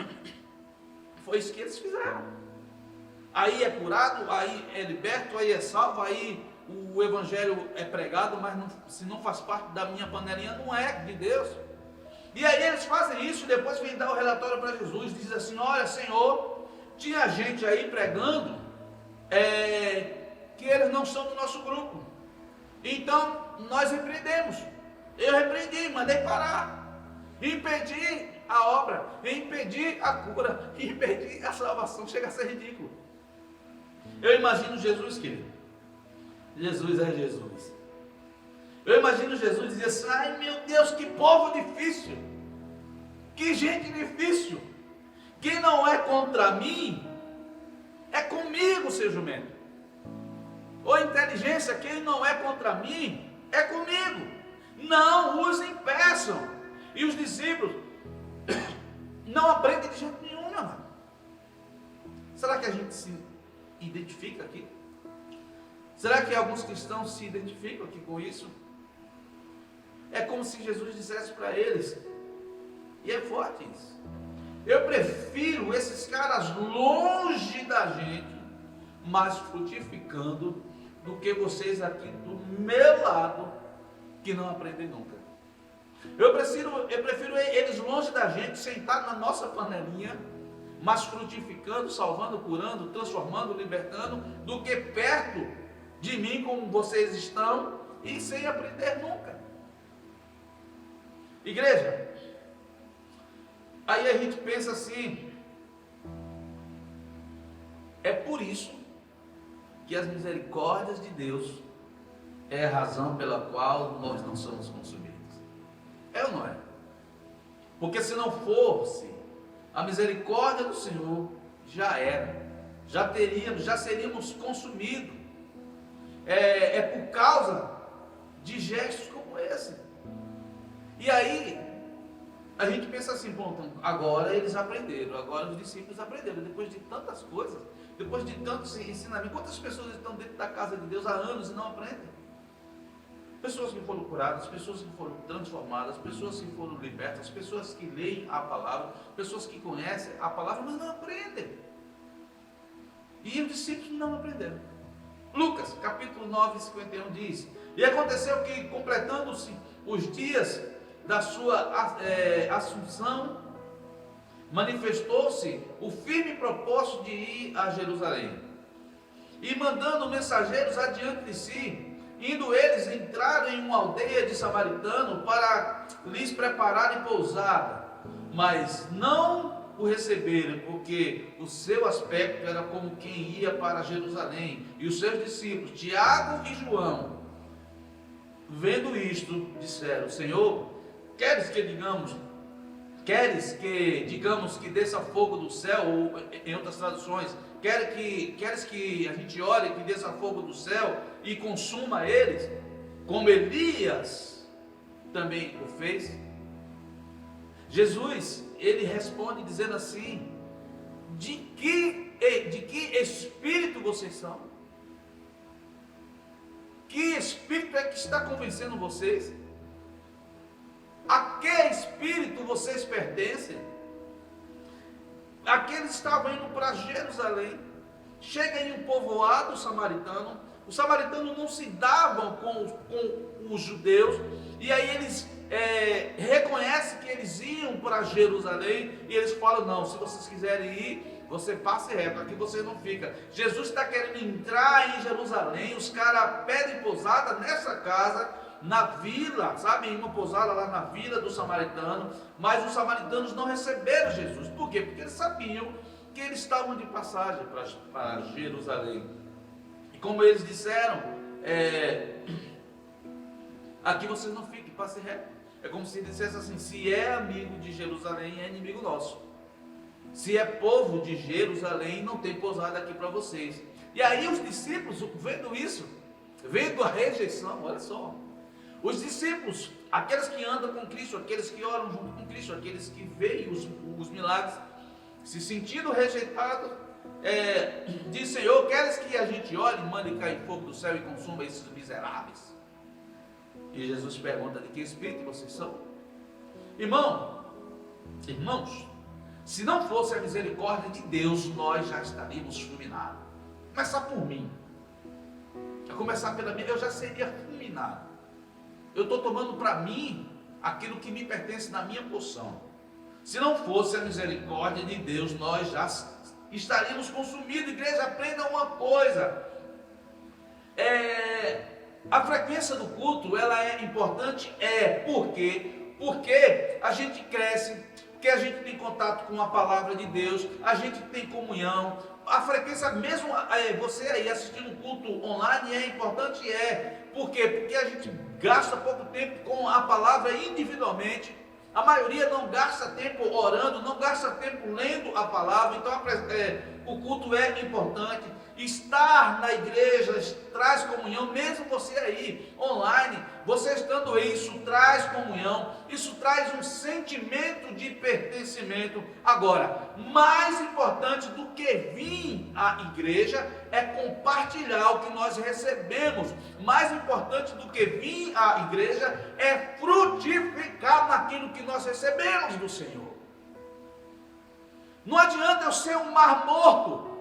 Foi isso que eles fizeram. Aí é curado, aí é liberto, aí é salvo, aí o evangelho é pregado, mas não, se não faz parte da minha panelinha, não é de Deus. E aí eles fazem isso e depois vem dar o relatório para Jesus, diz assim, olha Senhor, tinha gente aí pregando que eles não são do nosso grupo. Então nós repreendemos. Eu repreendi, mandei parar. Impedi a obra, impedi a cura, impedi a salvação. Chega a ser ridículo. Eu imagino Jesus, querido. Jesus é Jesus. Eu imagino Jesus dizer assim, ai meu Deus, que povo difícil, que gente difícil, quem não é contra mim, é comigo, seu jumento. Ou inteligência, quem não é contra mim, é comigo. Não os impeçam. E os discípulos não aprendem de jeito nenhum, meu amado. Será que a gente se identifica aqui? Será que alguns cristãos se identificam aqui com isso? É como se Jesus dissesse para eles, e é forte isso, eu prefiro esses caras longe da gente, mas frutificando, do que vocês aqui do meu lado, que não aprendem nunca. Eu prefiro eles longe da gente, sentados na nossa panelinha, mas frutificando, salvando, curando, transformando, libertando, do que perto de mim como vocês estão, e sem aprender nunca. Igreja, aí a gente pensa assim, é por isso que as misericórdias de Deus é a razão pela qual nós não somos consumidos. É ou não é? Porque se não fosse a misericórdia do Senhor, já era, já seríamos consumidos. É por causa de gestos como esse. E aí, a gente pensa assim, bom, então, agora eles aprenderam, agora os discípulos aprenderam, depois de tantas coisas, depois de tantos ensinamentos. Quantas pessoas estão dentro da casa de Deus há anos e não aprendem? Pessoas que foram curadas, pessoas que foram transformadas, pessoas que foram libertas, pessoas que leem a palavra, pessoas que conhecem a palavra, mas não aprendem. E os discípulos não aprenderam. Lucas, capítulo 9, 51 diz, e aconteceu que, completando-se os dias da sua assunção, manifestou-se o firme propósito de ir a Jerusalém. E mandando mensageiros adiante de si, indo eles, entraram em uma aldeia de samaritano para lhes prepararem pousada, mas não o receberam, porque o seu aspecto era como quem ia para Jerusalém. E os seus discípulos, Tiago e João, vendo isto, disseram, Senhor, queres que digamos que desça fogo do céu, ou em outras traduções, queres que a gente ore que desça fogo do céu e consuma eles, como Elias também o fez? Jesus, ele responde dizendo assim, de que espírito vocês são? Que espírito é que está convencendo vocês? A que espírito vocês pertencem? Aqueles estavam indo para Jerusalém, chega em um povoado samaritano, os samaritanos não se davam com os judeus, e aí eles reconhecem que eles iam para Jerusalém, e eles falam, não, se vocês quiserem ir, você passe reto, aqui você não fica. Jesus está querendo entrar em Jerusalém, os caras pedem pousada nessa casa, na vila, sabe, em uma pousada lá na vila do samaritano, mas os samaritanos não receberam Jesus. Por quê? Porque eles sabiam que eles estavam de passagem para Jerusalém. E como eles disseram, aqui vocês não fiquem, passe reto. É como se dissesse assim, se é amigo de Jerusalém, é inimigo nosso. Se é povo de Jerusalém, não tem pousada aqui para vocês. E aí os discípulos, vendo isso, vendo a rejeição, olha só, os discípulos, aqueles que andam com Cristo, aqueles que oram junto com Cristo, aqueles que veem os milagres, se sentindo rejeitado, diz: Senhor, queres que a gente olhe e mande cair fogo do céu e consuma esses miseráveis? E Jesus pergunta: de que espírito vocês são? Irmãos, se não fosse a misericórdia de Deus, nós já estaríamos fulminados. Começar por mim. A começar pela minha, eu já seria fulminado. Eu estou tomando para mim aquilo que me pertence na minha porção. Se não fosse a misericórdia de Deus, nós já estaríamos consumidos. Igreja, aprenda uma coisa. A frequência do culto, ela é importante, porque a gente cresce, porque a gente tem contato com a palavra de Deus, a gente tem comunhão. A frequência, mesmo você aí assistindo um culto online, é importante, por quê? Porque a gente gasta pouco tempo com a palavra individualmente. A maioria não gasta tempo orando, não gasta tempo lendo a palavra. Então o culto é importante. Estar na igreja traz comunhão, mesmo você aí online, você estando aí, isso traz comunhão, isso traz um sentimento de pertencimento. Agora, mais importante do que vir à igreja é compartilhar o que nós recebemos. Mais importante do que vir à igreja é frutificar naquilo que nós recebemos do Senhor. Não adianta eu ser um mar morto,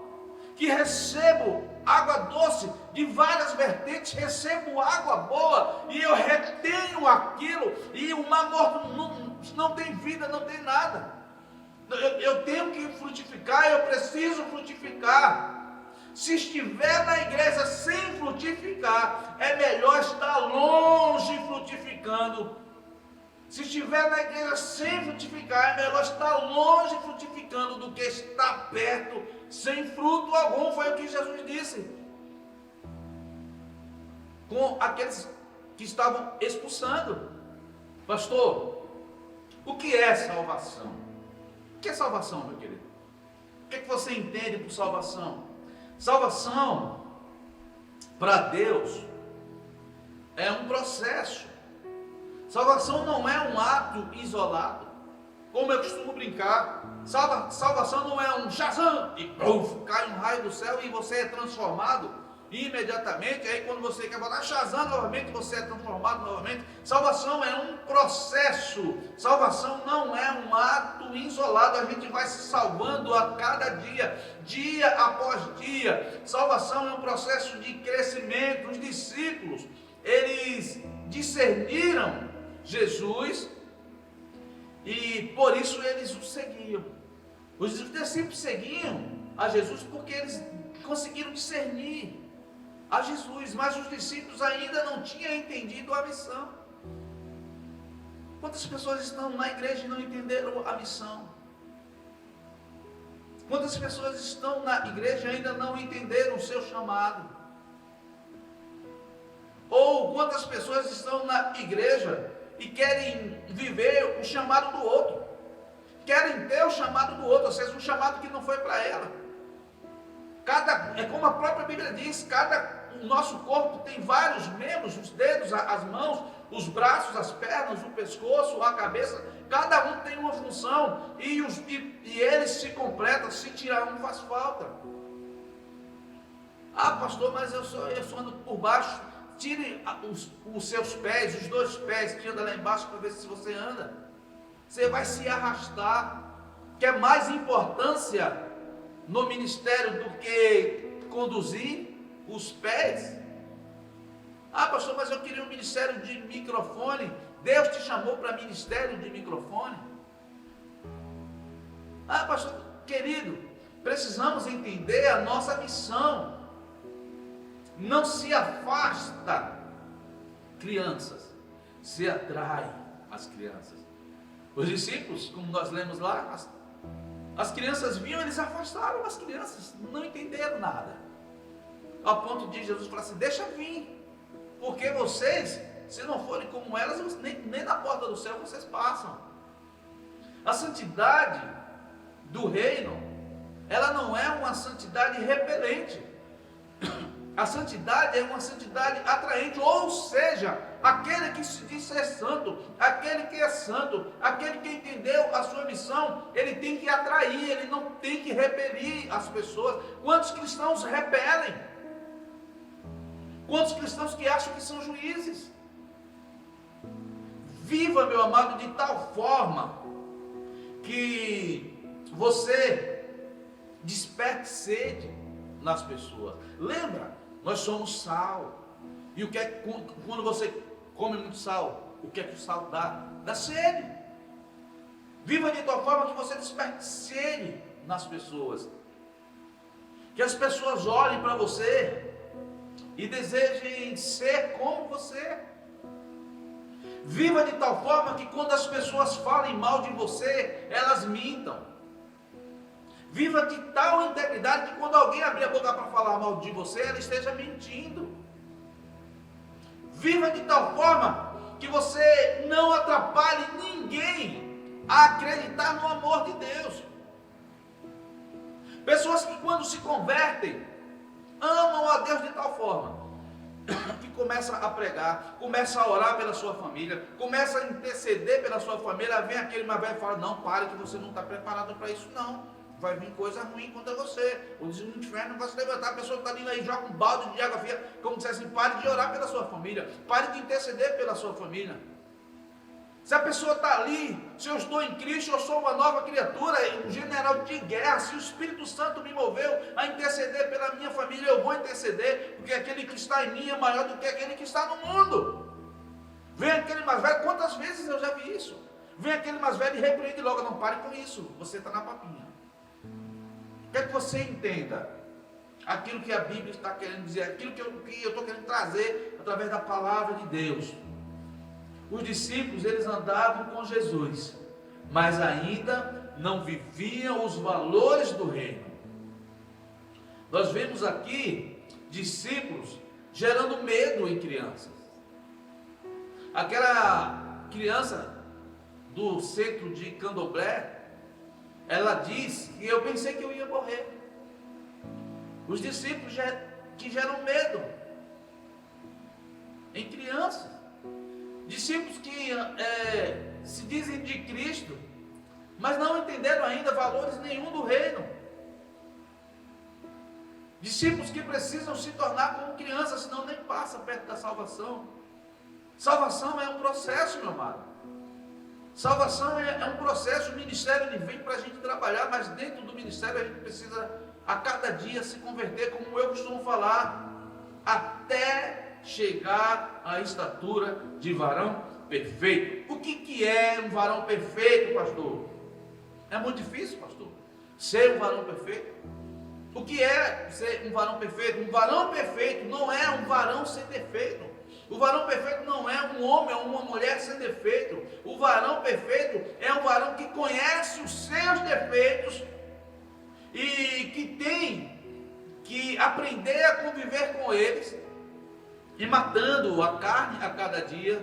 que recebo água doce de várias vertentes, recebo água boa e eu retenho aquilo, e o mar morto não tem vida, não tem nada. Eu tenho que frutificar, eu preciso frutificar. Se estiver na igreja sem frutificar, é melhor estar longe frutificando. Se estiver na igreja sem frutificar, é melhor estar longe frutificando do que estar perto sem fruto algum. Foi o que Jesus disse com aqueles que estavam expulsando. Pastor, o que é salvação? O que é salvação, meu querido? O que você entende por salvação? Salvação, para Deus, é um processo. Salvação não é um ato isolado, como eu costumo brincar. Salvação não é um Shazam e cai um raio do céu e você é transformado imediatamente. Aí quando você quer botar Shazam novamente, você é transformado novamente. Salvação é um processo. Salvação não é um ato isolado. A gente vai se salvando a cada dia, dia após dia. Salvação é um processo de crescimento. Os discípulos, eles discerniram Jesus e por isso eles o seguiam. Os discípulos seguiam a Jesus porque eles conseguiram discernir a Jesus, mas os discípulos ainda não tinham entendido a missão. Quantas pessoas estão na igreja e não entenderam a missão? Quantas pessoas estão na igreja e ainda não entenderam o seu chamado? Ou quantas pessoas estão na igreja e querem viver o chamado do outro, querem ter o chamado do outro, ou seja, um chamado que não foi para ela. É como a própria Bíblia diz, o nosso corpo tem vários membros, os dedos, as mãos, os braços, as pernas, o pescoço, a cabeça, cada um tem uma função e eles se completam. Se tirar um faz falta. Ah, pastor, mas eu só ando por baixo. Tire os seus pés, os dois pés que andam lá embaixo para ver se você anda. Você vai se arrastar. Quer mais importância no ministério do que conduzir os pés? Ah, pastor, mas eu queria um ministério de microfone. Deus te chamou para ministério de microfone? Ah, pastor, querido, precisamos entender a nossa missão. Não se afasta crianças, se atrai as crianças. Os discípulos, como nós lemos lá, as crianças vinham, eles afastaram as crianças, não entenderam nada. Ao ponto de Jesus falar assim: deixa vir, porque vocês, se não forem como elas, nem na porta do céu vocês passam. A santidade do reino, ela não é uma santidade repelente. A santidade é uma santidade atraente, ou seja, aquele que se diz ser santo, aquele que é santo, aquele que entendeu a sua missão, ele tem que atrair, ele não tem que repelir as pessoas. Quantos cristãos repelem? Quantos cristãos que acham que são juízes? Viva, meu amado, de tal forma que você desperte sede nas pessoas. Lembra? Nós somos sal. E o que é quando você come muito sal? O que é que o sal dá? Dá sede. Viva de tal forma que você desperte sede nas pessoas. Que as pessoas olhem para você e desejem ser como você. Viva de tal forma que quando as pessoas falem mal de você, elas mintam. Viva de tal integridade que quando alguém abrir a boca para falar mal de você, ela esteja mentindo. Viva de tal forma que você não atrapalhe ninguém a acreditar no amor de Deus. Pessoas que quando se convertem, amam a Deus de tal forma que começa a pregar, começa a orar pela sua família, começa a interceder pela sua família. Vem aquele mais velho e fala: não, pare que você não está preparado para isso não. Vai vir coisa ruim contra você. O inferno vai se levantar. A pessoa que está vindo aí, joga um balde de água fria, como se assim: pare de orar pela sua família, pare de interceder pela sua família. Se a pessoa está ali, se eu estou em Cristo, eu sou uma nova criatura, um general de guerra. Se o Espírito Santo me moveu a interceder pela minha família, eu vou interceder, porque aquele que está em mim é maior do que aquele que está no mundo. Vem aquele mais velho, quantas vezes eu já vi isso? Vem aquele mais velho e repreende logo: não pare com isso, você está na papinha. Quer que você entenda aquilo que a Bíblia está querendo dizer, aquilo que eu estou querendo trazer através da palavra de Deus. Os discípulos, eles andavam com Jesus, mas ainda não viviam os valores do reino. Nós vemos aqui discípulos gerando medo em crianças. Aquela criança do centro de Candomblé, ela diz que eu pensei que eu ia morrer. Os discípulos que geram medo em crianças. Discípulos que se dizem de Cristo, mas não entenderam ainda valores nenhum do reino. Discípulos que precisam se tornar como crianças, senão nem passa perto da salvação. Salvação é um processo, meu amado. Salvação é um processo. O ministério ele vem para a gente trabalhar, mas dentro do ministério a gente precisa a cada dia se converter, como eu costumo falar, até chegar à estatura de varão perfeito. O que é um varão perfeito, pastor? É muito difícil, pastor, ser um varão perfeito. O que é ser um varão perfeito? Um varão perfeito não é um varão sem defeito. O varão perfeito não é um homem ou uma mulher sem defeito. O varão perfeito é um varão que conhece os seus defeitos e que tem que aprender a conviver com eles, e matando a carne a cada dia.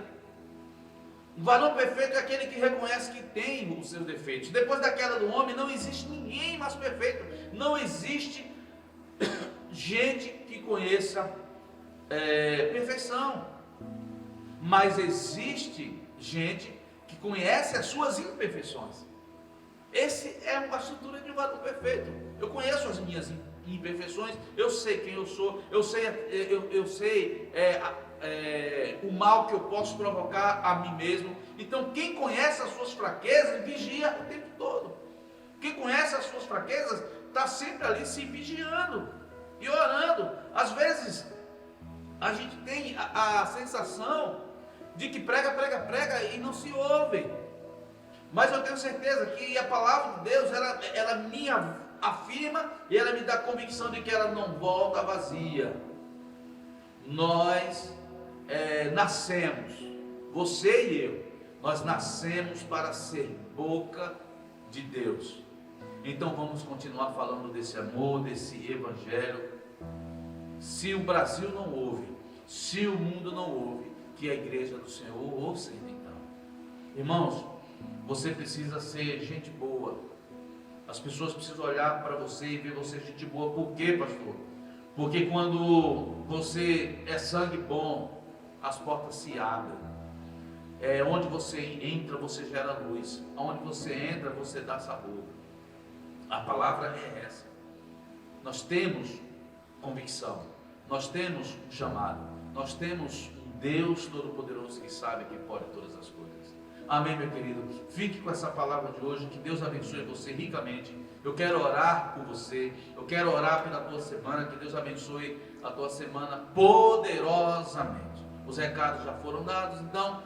Um varão perfeito é aquele que reconhece que tem os seus defeitos. Depois da queda do homem, não existe ninguém mais perfeito. Não existe gente que conheça perfeição. Mas existe gente que conhece as suas imperfeições. Esse é uma estrutura de um varão perfeito. Eu conheço as minhas imperfeições, eu sei quem eu sou, eu sei o mal que eu posso provocar a mim mesmo. Então quem conhece as suas fraquezas vigia o tempo todo. Quem conhece as suas fraquezas está sempre ali se vigiando e orando. Às vezes a gente tem a sensação de que prega e não se ouve. Mas eu tenho certeza que a palavra de Deus, ela me afirma e ela me dá a convicção de que ela não volta vazia. Nós nascemos, você e eu, nós nascemos para ser boca de Deus. Então vamos continuar falando desse amor, desse evangelho. Se o Brasil não ouve, se o mundo não ouve, que a igreja do Senhor ouça então. Irmãos, você precisa ser gente boa. As pessoas precisam olhar para você e ver você gente boa. Por quê, pastor? Porque quando você é sangue bom, as portas se abrem. Onde você entra, você gera luz. Onde você entra, você dá sabor. A palavra é essa. Nós temos convicção. Nós temos um chamado. Nós temos um Deus Todo-Poderoso que sabe que pode todas as coisas. Amém, meu querido? Fique com essa palavra de hoje. Que Deus abençoe você ricamente. Eu quero orar por você. Eu quero orar pela tua semana. Que Deus abençoe a tua semana poderosamente. Os recados já foram dados. Então,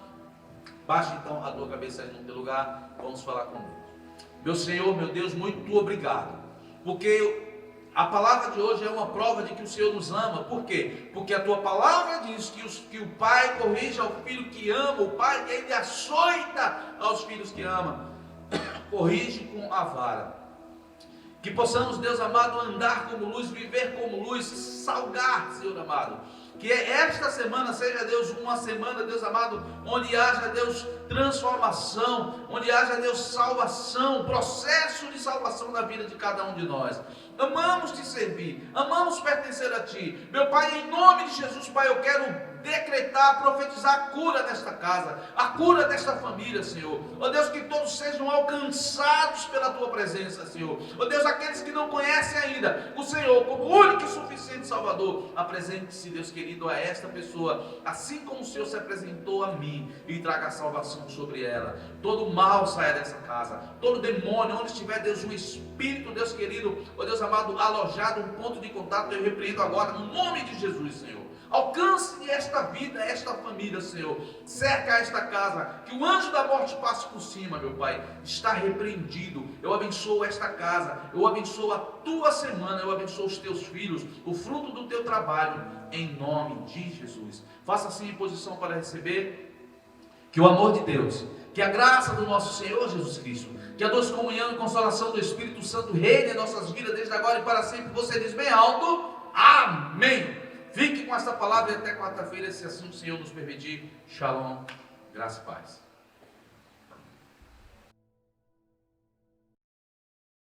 baixa então a tua cabeça aí no teu lugar. Vamos falar com Deus. Meu Senhor, meu Deus, muito obrigado. Porque a palavra de hoje é uma prova de que o Senhor nos ama. Por quê? Porque a tua palavra diz que o pai corrige ao filho que ama, o pai ele açoita aos filhos que ama. Corrige com a vara. Que possamos, Deus amado, andar como luz, viver como luz, salgar, Senhor amado. Que esta semana seja, Deus, uma semana, Deus amado, onde haja, Deus, transformação, onde haja, Deus, salvação, processo de salvação na vida de cada um de nós. Amamos te servir, amamos pertencer a ti. Meu Pai, em nome de Jesus, Pai, eu quero decretar, profetizar a cura desta casa, a cura desta família, Senhor. Ó Deus, que todos sejam alcançados pela tua presença, Senhor. Ó Deus, aqueles que não conhecem ainda o Senhor como único e suficiente Salvador, apresente-se, Deus querido, a esta pessoa, assim como o Senhor se apresentou a mim, e traga a salvação sobre ela. Todo mal saia dessa casa, todo demônio, onde estiver, Deus, um espírito, Deus querido, ó Deus amado, alojado, um ponto de contato, eu repreendo agora, no nome de Jesus, Senhor. Alcance esta vida, esta família, Senhor. Cerca esta casa, que o anjo da morte passe por cima, meu Pai. Está repreendido. Eu abençoo esta casa, eu abençoo a tua semana, eu abençoo os teus filhos, o fruto do teu trabalho, em nome de Jesus. Faça assim em posição para receber. Que o amor de Deus, que a graça do nosso Senhor Jesus Cristo, que a doce comunhão e consolação do Espírito Santo reine em nossas vidas desde agora e para sempre. Você diz bem alto, amém. Fique com essa palavra e até quarta-feira, se assim o Senhor nos permitir. Shalom, graça e paz.